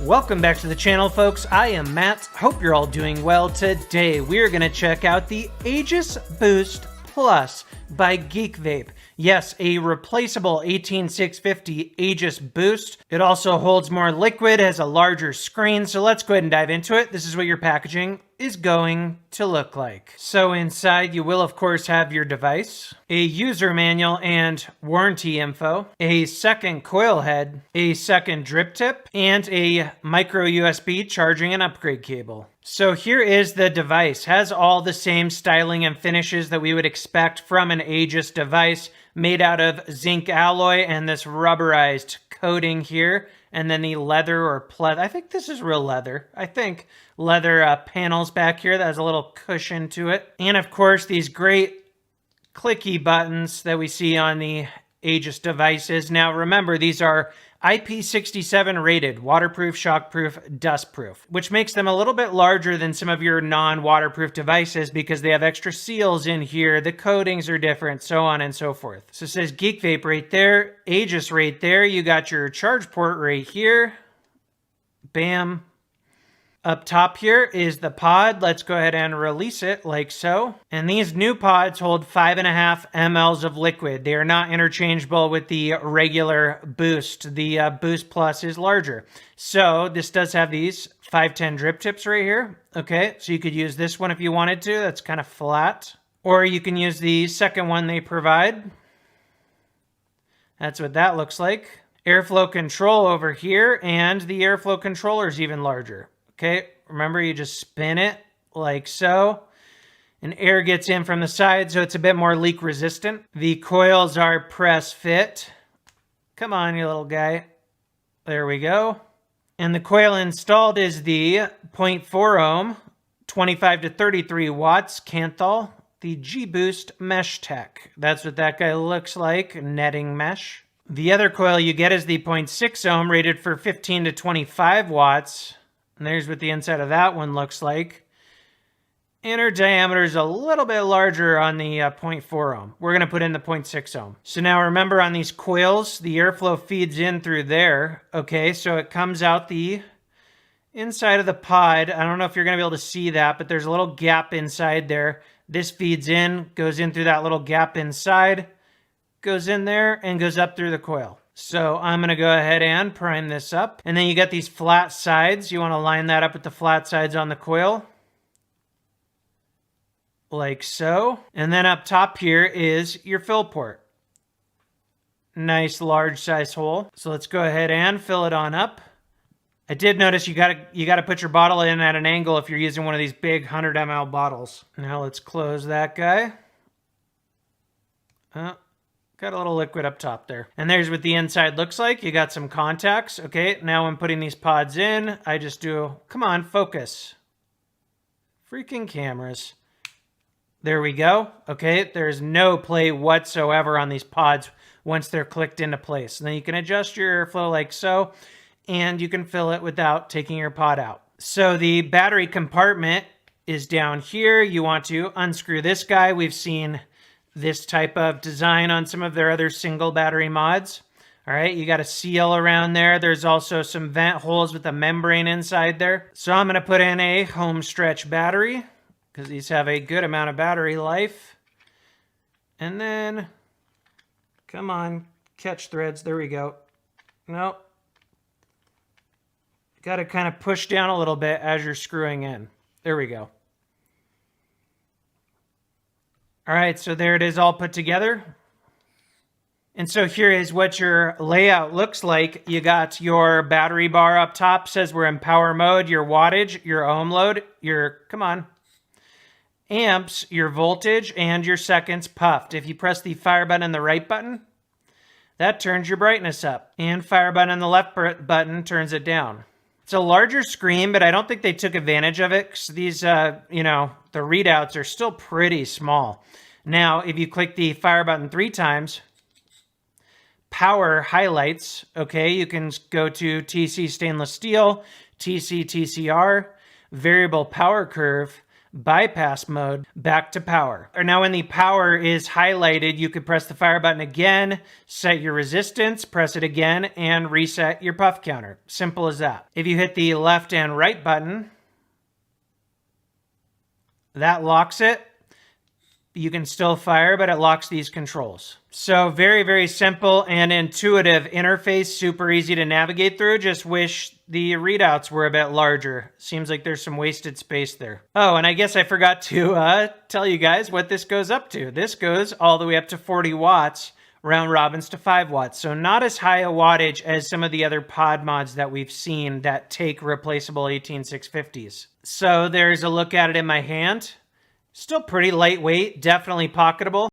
Welcome back to the channel, folks. I am Matt. Hope you're all doing well. Today, we're going to check out the Aegis Boost Plus by Geek Vape. Yes, a replaceable 18650 Aegis Boost. It also holds more liquid, has a larger screen, so let's go ahead and dive into it. This is what your packaging is going to look like. So inside you will of course have your device, a user manual and warranty info, a second coil head, a second drip tip, and a micro USB charging and upgrade cable. So here is the device. Has all the same styling and finishes that we would expect from an Aegis device, made out of zinc alloy and this rubberized coating here, and then the leather or pleather. I think this is real leather. I think leather panels back here that has a little cushion to it. And of course, these great clicky buttons that we see on the Aegis devices. Now remember, these are IP67 rated, waterproof, shockproof, dustproof, which makes them a little bit larger than some of your non-waterproof devices because they have extra seals in here, the coatings are different, so on and so forth. So it says Geek Vape right there, Aegis right there, you got your charge port right here, bam. Up top here is the pod. Let's go ahead and release it like so. And these new pods hold 5.5 mLs of liquid. They are not interchangeable with the regular Boost. The Boost Plus is larger. So this does have these 510 drip tips right here. Okay, so you could use this one if you wanted to. That's kind of flat. Or you can use the second one they provide. That's what that looks like. Airflow control over here, and the airflow controller is even larger. Okay, remember you just spin it like so, and air gets in from the side, so it's a bit more leak resistant. The coils are press fit. Come on, you little guy. There we go. And the coil installed is the 0.4 ohm, 25 to 33 watts Kanthal, the G-Boost Mesh Tech. That's what that guy looks like, netting mesh. The other coil you get is the 0.6 ohm, rated for 15 to 25 watts. And there's what the inside of that one looks like. Inner diameter is a little bit larger on the 0.4 ohm. We're going to put in the 0.6 ohm. So now remember, on these coils, the airflow feeds in through there. Okay, so it comes out the inside of the pod. I don't know if you're going to be able to see that, but there's a little gap inside there. This feeds in, goes in through that little gap inside, goes in there, and goes up through the coil. So I'm going to go ahead and prime this up. And then you got these flat sides. You want to line that up with the flat sides on the coil. Like so. And then up top here is your fill port. Nice large size hole. So let's go ahead and fill it on up. I did notice you got to put your bottle in at an angle if you're using one of these big 100 ml bottles. Now let's close that guy. Got a little liquid up top there. And there's what the inside looks like. You got some contacts. Okay, now when putting these pods in, I just do, come on, focus. Freaking cameras. There we go. Okay, there's no play whatsoever on these pods once they're clicked into place. And then you can adjust your airflow like so, and you can fill it without taking your pod out. So the battery compartment is down here. You want to unscrew this guy. We've seen this type of design on some of their other single battery mods. All right, you got a seal around there. There's also some vent holes with a membrane inside there. So I'm going to put in a home stretch battery because these have a good amount of battery life. And then, come on, catch threads. There we go. Nope. Got to kind of push down a little bit as you're screwing in. There we go. All right, so there it is all put together. And so here is what your layout looks like. You got your battery bar up top, says we're in power mode, your wattage, your ohm load, your, come on, amps, your voltage, and your seconds puffed. If you press the fire button and the right button, that turns your brightness up. And fire button and the left button turns it down. It's a larger screen, but I don't think they took advantage of it because these, the readouts are still pretty small. Now, if you click the fire button 3 times, power highlights, okay, you can go to TC stainless steel, TC TCR, variable power curve, bypass mode, back to power. Or now when the power is highlighted, you could press the fire button again, set your resistance, press it again, and reset your puff counter. Simple as that. If you hit the left and right button, that locks it. You can still fire, but it locks these controls. So very, very simple and intuitive interface, super easy to navigate through. Just wish the readouts were a bit larger. Seems like there's some wasted space there. Oh, and I guess I forgot to tell you guys what this goes up to. This goes all the way up to 40 watts, round robins to 5 watts. So not as high a wattage as some of the other pod mods that we've seen that take replaceable 18650s. So there's a look at it in my hand. Still pretty lightweight, definitely pocketable.